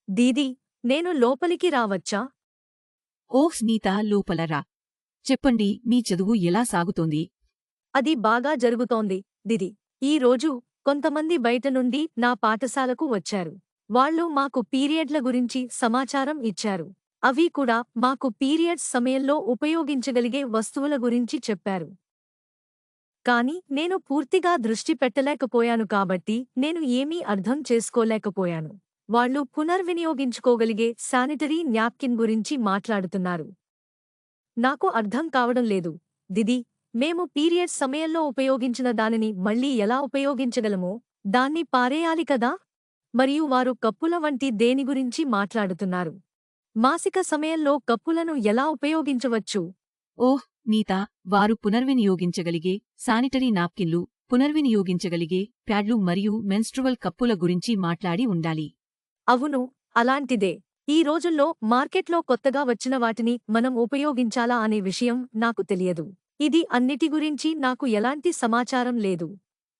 దీదీ, నేను లోపలికి రావచ్చా? ఓహ్ స్నీత, లోపల రా. చెప్పండి, మీ చదువు ఎలా సాగుతోంది? అది బాగా జరుగుతోంది, దిది. ఈ రోజు కొంతమంది బయట నుండి నా పాఠశాలకు వచ్చారు. వాళ్ళు మాకు పీరియడ్ల గురించి సమాచారం ఇచ్చారు. అవి కూడా మాకు పీరియడ్స్ సమయంలో ఉపయోగించగలిగే వస్తువుల గురించి చెప్పారు. కాని నేను పూర్తిగా దృష్టి పెట్టలేకపోయాను కాబట్టి నేను ఏమీ అర్థం చేసుకోలేకపోయాను. వాళ్ళు పునర్వినియోగించుకోగలిగే శానిటరీ న్యాప్కిన్ గురించి మాట్లాడుతున్నారు. నాకు అర్థం కావడం లేదు, దిది. మేము పీరియడ్స్ సమయంలో ఉపయోగించిన దానిని మళ్ళీ ఎలా ఉపయోగించగలమో, దాన్ని పారేయాలి కదా? మరియు వారు కప్పుల వంటి దేని గురించి మాట్లాడుతున్నారు. మాసిక సమయంలో కప్పులను ఎలా ఉపయోగించవచ్చు? ఓహ్ నీతా, వారు పునర్వినియోగించగలిగే శానిటరీ నాప్కిన్లు, పునర్వినియోగించగలిగే ప్యాడ్లు మరియు మెన్స్ట్రువల్ కప్పుల గురించి మాట్లాడి ఉండాలి. అవును, అలాంటిదే. ఈ రోజుల్లో మార్కెట్లో కొత్తగా వచ్చిన వాటిని మనం ఉపయోగించాలా అనే విషయం నాకు తెలియదు. ఇది అన్నిటి గురించి నాకు ఎలాంటి సమాచారం లేదు.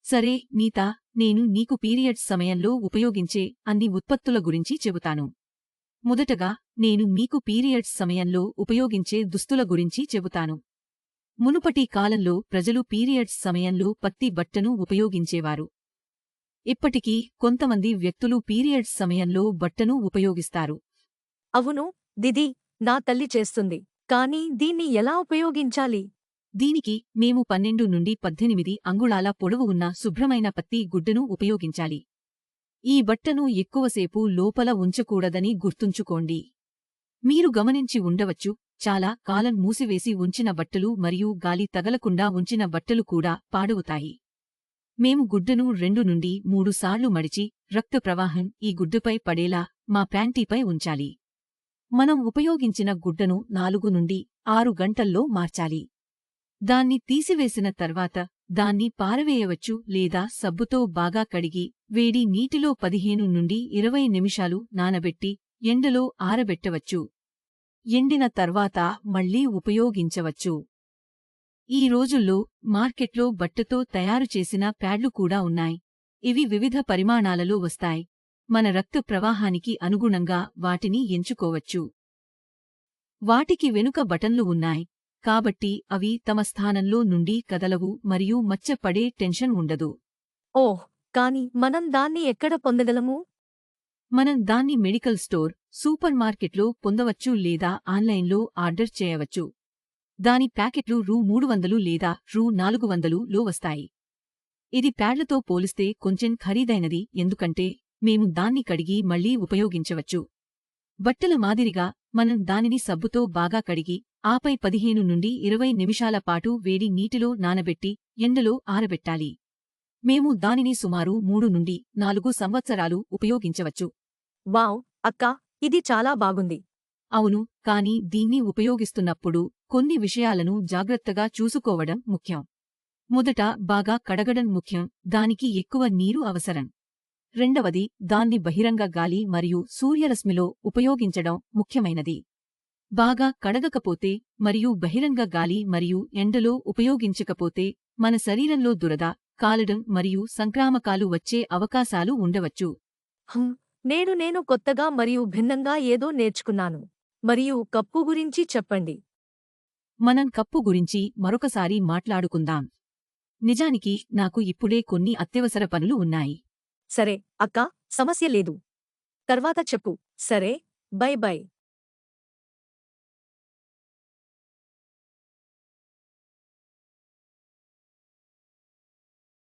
సరే నీతా, నేను నీకు పీరియడ్స్ సమయంలో ఉపయోగించే అన్ని ఉత్పత్తుల గురించి చెబుతాను. మొదటగా నేను మీకు పీరియడ్స్ సమయంలో ఉపయోగించే దుస్తుల గురించి చెబుతాను. మునుపటి కాలంలో ప్రజలు పీరియడ్స్ సమయంలో పత్తి బట్టను ఉపయోగించేవారు. ఇప్పటికీ కొంతమంది వ్యక్తులు పీరియడ్స్ సమయంలో బట్టను ఉపయోగిస్తారు. అవును, దిది, నా తల్లి చేస్తుంది. కానీ దీన్ని ఎలా ఉపయోగించాలి? దీనికి మేము 12 నుండి 18 అంగుళాల పొడవు ఉన్న శుభ్రమైన పత్తి గుడ్డను ఉపయోగించాలి. ఈ బట్టను ఎక్కువసేపు లోపల ఉంచకూడదని గుర్తుంచుకోండి. మీరు గమనించి ఉండవచ్చు, చాలా కాలం మూసివేసి ఉంచిన బట్టలు మరియు గాలి తగలకుండా ఉంచిన బట్టలు కూడా పాడవుతాయి. మేము గుడ్డను 2 నుండి 3 సార్లు మడిచి, రక్త ప్రవాహం ఈ గుడ్డపై పడేలా మా ప్యాంటీపై ఉంచాలి. మనం ఉపయోగించిన గుడ్డను 4 నుండి 6 గంటల్లో మార్చాలి. దాన్ని తీసివేసిన తర్వాత దాన్ని పారవేయవచ్చు లేదా సబ్బుతో బాగా కడిగి, వేడి నీటిలో 15 నుండి 20 నిమిషాలు నానబెట్టి, ఎండలో ఆరబెట్టవచ్చు. ఎండిన తర్వాత మళ్లీ ఉపయోగించవచ్చు. ఈ రోజుల్లో మార్కెట్లో బట్టతో తయారుచేసిన ప్యాడ్లు కూడా ఉన్నాయి. ఇవి వివిధ పరిమాణాలలో వస్తాయి. మన రక్త ప్రవాహానికి అనుగుణంగా వాటిని ఎంచుకోవచ్చు. వాటికి వెనుక బటన్లు ఉన్నాయి, కాబట్టి అవి తమ స్థానంలో నుండి కదలవు మరియు మచ్చ పడే టెన్షన్ ఉండదు. ఓహ్, కాని మనం దాన్ని ఎక్కడ పొందగలము? మనం దాన్ని మెడికల్ స్టోర్, సూపర్ మార్కెట్లో పొందవచ్చు లేదా ఆన్లైన్లో ఆర్డర్ చేయవచ్చు. దాని ప్యాకెట్లు రూ. 300 లేదా రూ. 400లో వస్తాయి. ఇది ప్యాడ్లతో పోలిస్తే కొంచెం ఖరీదైనది ఎందుకంటే మేము దాన్ని కడిగి మళ్లీ ఉపయోగించవచ్చు. బట్టల మాదిరిగా మనం దానిని సబ్బుతో బాగా కడిగి, ఆపై 15 నుండి 20 నిమిషాల పాటు వేడి నీటిలో నానబెట్టి, ఎండలో ఆరబెట్టాలి. మేము దానిని సుమారు 3 నుండి 4 సంవత్సరాలు ఉపయోగించవచ్చు. వావ్, అక్కా, ఇది చాలా బాగుంది. అవును, కానీ దీన్ని ఉపయోగిస్తున్నప్పుడు కొన్ని విషయాలను జాగ్రత్తగా చూసుకోవడం ముఖ్యం. మొదట బాగా కడగడం ముఖ్యం, దానికి ఎక్కువ నీరు అవసరం. రెండవది, దాన్ని బహిరంగ గాలి మరియు సూర్యరశ్మిలో ఉపయోగించడం ముఖ్యమైనది. బాగా కడగకపోతే మరియు బహిరంగ గాలి మరియు ఎండలో ఉపయోగించకపోతే మన శరీరంలో దురద, కాలడం మరియు సంక్రామకాలు వచ్చే అవకాశాలు ఉండవచ్చు. నేను కొత్తగా మరియు భిన్నంగా ఏదో నేర్చుకున్నాను. మరియు కప్పు గురించి చెప్పండి. మనం కప్పు గురించి మరొకసారి మాట్లాడుకుందాం. నిజానికి నాకు ఇప్పుడే కొన్ని అత్యవసర పనులు ఉన్నాయి. సరే, అక్కా, సమస్య లేదు. తర్వాత చెప్పు. సరే, బై బై.